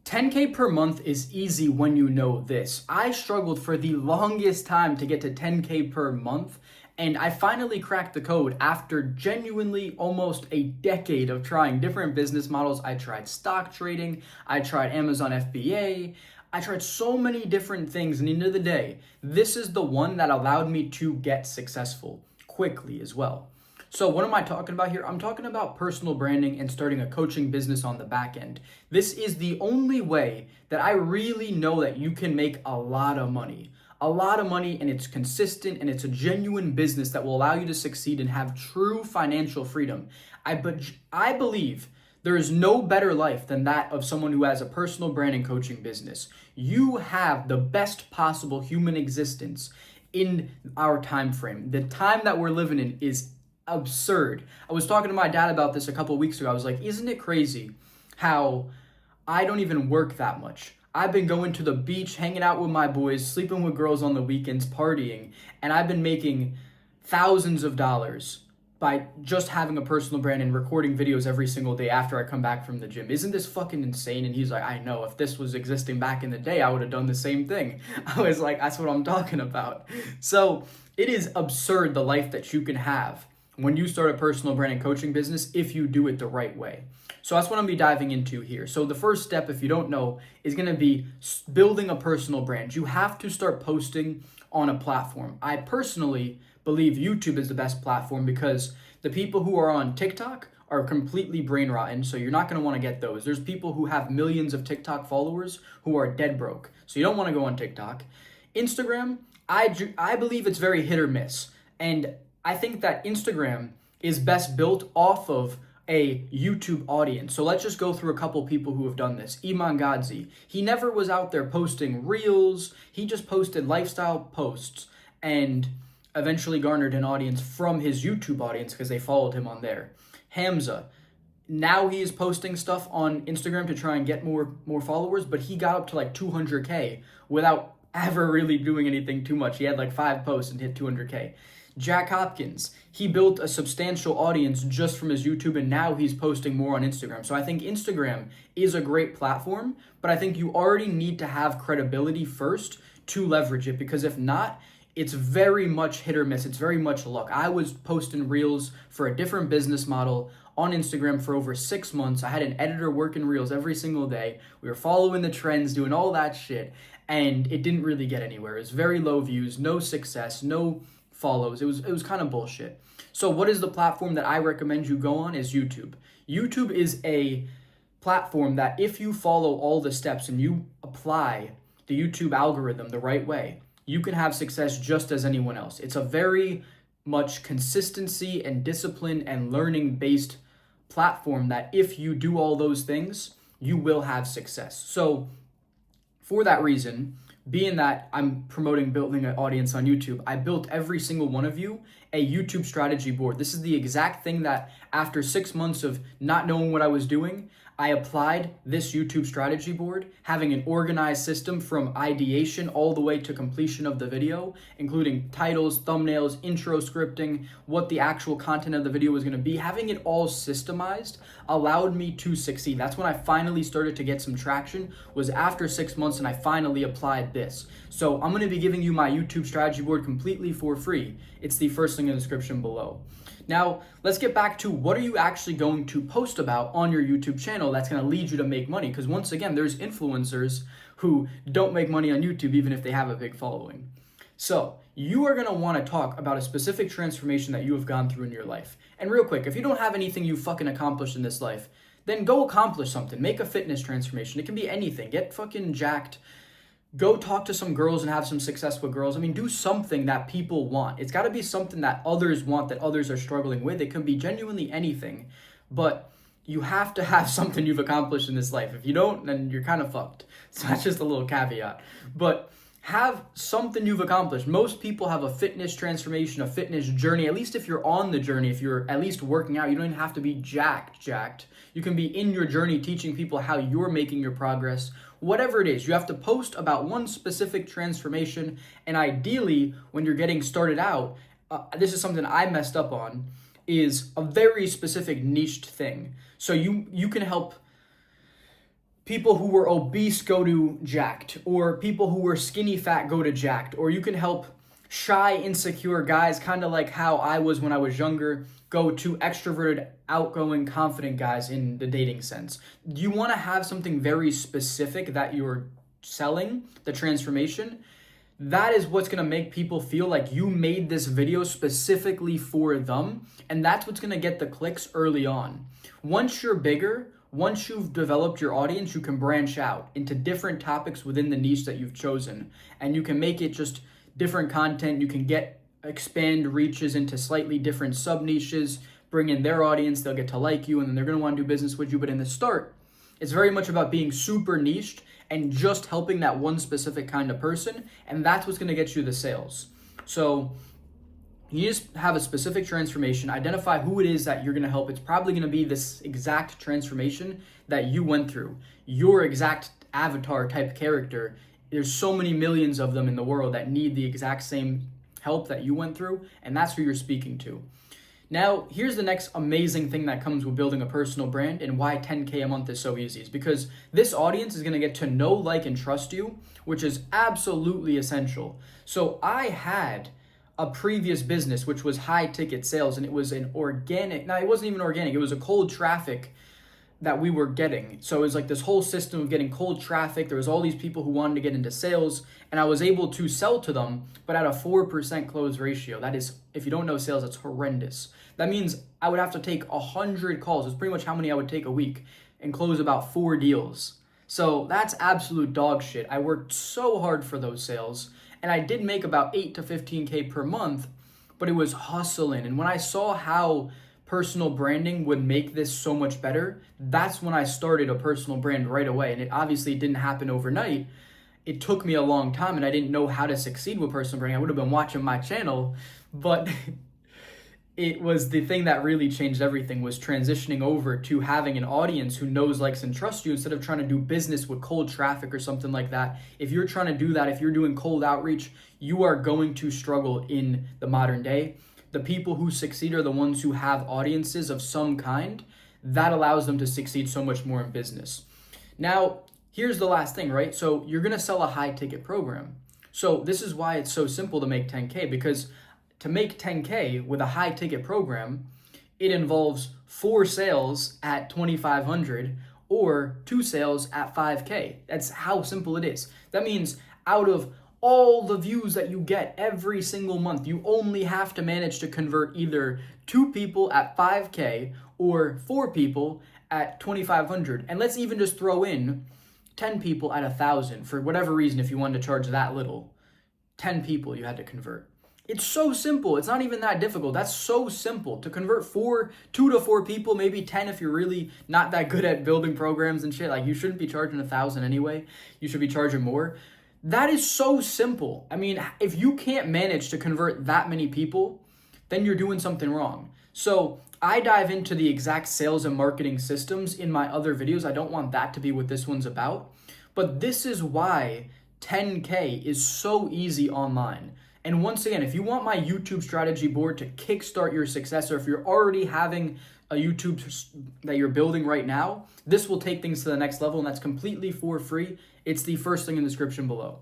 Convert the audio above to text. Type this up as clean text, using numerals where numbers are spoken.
10K per month is easy when you know this. I struggled for the longest time to get to 10K per month, and I finally cracked the code after genuinely almost a decade of trying different business models. I tried stock trading, I tried Amazon FBA, I tried so many different things, and at the end of the day, this is the one that allowed me to get successful quickly as well. So what am I talking about here? I'm talking about personal branding and starting a coaching business on the back end. This is the only way that I really know that you can make a lot of money. A lot of money, and it's consistent, and it's a genuine business that will allow you to succeed and have true financial freedom. I believe there is no better life than that of someone who has a personal branding coaching business. You have the best possible human existence in our time frame. The time that we're living in is absurd. I was talking to my dad about this a couple of weeks ago. I was like, isn't it crazy how I don't even work that much? I've been going to the beach, hanging out with my boys, sleeping with girls on the weekends, partying, and I've been making thousands of dollars by just having a personal brand and recording videos every single day after I come back from the gym. Isn't this fucking insane? And he's like, I know, if this was existing back in the day, I would have done the same thing. I was like, that's what I'm talking about. So it is absurd the life that you can have when you start a personal brand and coaching business if you do it the right way. So that's what I'm going to be diving into here. So the first step, if you don't know, is going to be building a personal brand. You have to start posting on a platform. I personally believe YouTube is the best platform because the people who are on TikTok are completely brain rotten, so you're not going to want to get those. There's people who have millions of TikTok followers who are dead broke, so you don't want to go on TikTok. Instagram, I believe it's very hit or miss, and I think that Instagram is best built off of a YouTube audience. So let's just go through a couple people who have done this. Iman Gadzhi, he never was out there posting reels. He just posted lifestyle posts and eventually garnered an audience from his YouTube audience because they followed him on there. Hamza, now he is posting stuff on Instagram to try and get more followers, but he got up to like 200K without ever really doing anything too much. He had like 5 posts and hit 200K. Jack Hopkins, he built a substantial audience just from his YouTube, and now he's posting more on Instagram. So I think Instagram is a great platform, but I think you already need to have credibility first to leverage it, because if not, it's very much hit or miss. It's very much luck. I was posting reels for a different business model on Instagram for over 6 months. I had an editor working reels every single day. We were following the trends, doing all that shit, and it didn't really get anywhere. It was very low views, no success, no follows. It was kind of bullshit. So what is the platform that I recommend you go on is YouTube. YouTube is a platform that if you follow all the steps and you apply the YouTube algorithm the right way, you can have success just as anyone else. It's a very much consistency and discipline and learning based platform that if you do all those things, you will have success. So for that reason, being that I'm promoting building an audience on YouTube, I built every single one of you a YouTube strategy board. This is the exact thing that after 6 months of not knowing what I was doing, I applied this YouTube strategy board, having an organized system from ideation all the way to completion of the video, including titles, thumbnails, intro scripting, what the actual content of the video was going to be. Having it all systemized allowed me to succeed. That's when I finally started to get some traction, was after 6 months, and I finally applied this. So I'm going to be giving you my YouTube strategy board completely for free. It's the first link in the description below. Now, let's get back to what are you actually going to post about on your YouTube channel that's going to lead you to make money? Because once again, there's influencers who don't make money on YouTube even if they have a big following. So you are going to want to talk about a specific transformation that you have gone through in your life. And real quick, if you don't have anything you fucking accomplished in this life, then go accomplish something. Make a fitness transformation. It can be anything. Get fucking jacked. Go talk to some girls and have some success with girls. I mean, do something that people want. It's got to be something that others want, that others are struggling with. It can be genuinely anything, but you have to have something you've accomplished in this life. If you don't, then you're kind of fucked. So that's just a little caveat. But have something you've accomplished. Most people have a fitness transformation, a fitness journey. At least if you're on the journey, if you're at least working out, you don't even have to be jacked. You can be in your journey teaching people how you're making your progress. Whatever it is, you have to post about one specific transformation. And ideally, when you're getting started out, this is something I messed up on, is a very specific niched thing. So you can help people who were obese go to jacked, or people who were skinny fat go to jacked, or you can help shy, insecure guys, kind of like how I was when I was younger, go to extroverted, outgoing, confident guys in the dating sense. You want to have something very specific that you're selling, the transformation. That is what's going to make people feel like you made this video specifically for them, and that's what's going to get the clicks early on. Once you're bigger, once you've developed your audience, you can branch out into different topics within the niche that you've chosen, and you can make it just different content. You can expand reaches into slightly different sub niches, bring in their audience, they'll get to like you, and then they're going to want to do business with you. But in the start, it's very much about being super niched and just helping that one specific kind of person, and that's what's going to get you the sales. So you just have a specific transformation, identify who it is that you're going to help. It's probably going to be this exact transformation that you went through, your exact avatar type character. There's so many millions of them in the world that need the exact same help that you went through, and that's who you're speaking to. Now, here's the next amazing thing that comes with building a personal brand and why 10K a month is so easy. Is because this audience is going to get to know, like, and trust you, which is absolutely essential. So I had a previous business, which was high ticket sales, and it was an organic, now it wasn't even organic, it was a cold traffic that we were getting. So it was like this whole system of getting cold traffic. There was all these people who wanted to get into sales, and I was able to sell to them, but at a 4% close ratio. That is, if you don't know sales, that's horrendous. That means I would have to take 100 calls. It's pretty much how many I would take a week and close about 4 deals. So that's absolute dog shit. I worked so hard for those sales, and I did make about 8 to 15K per month, but it was hustling. And when I saw how personal branding would make this so much better, that's when I started a personal brand right away. And it obviously didn't happen overnight. It took me a long time, and I didn't know how to succeed with personal branding. I would have been watching my channel, but it was the thing that really changed everything, was transitioning over to having an audience who knows, likes, and trusts you instead of trying to do business with cold traffic or something like that. If you're trying to do that, if you're doing cold outreach, you are going to struggle in the modern day. The people who succeed are the ones who have audiences of some kind. That allows them to succeed so much more in business. Now, here's the last thing, right? So you're going to sell a high ticket program. So this is why it's so simple to make 10K, because to make 10K with a high ticket program, it involves 4 sales at 2,500 or 2 sales at 5K. That's how simple it is. That means out of all the views that you get every single month, you only have to manage to convert either 2 people at 5K or 4 people at 2,500. And let's even just throw in 10 people at 1,000 for whatever reason. If you wanted to charge that little, 10 people you had to convert. It's so simple. It's not even that difficult. That's so simple to convert 2 to 4 people, maybe 10 if you're really not that good at building programs and shit. Like, you shouldn't be charging 1,000 anyway. You should be charging more. That is so simple. I mean, if you can't manage to convert that many people, then you're doing something wrong. So I dive into the exact sales and marketing systems in my other videos. I don't want that to be what this one's about. But this is why 10K is so easy online. And once again, if you want my YouTube strategy board to kickstart your success, or if you're already having a YouTube that you're building right now, this will take things to the next level, and that's completely for free. It's the first thing in the description below.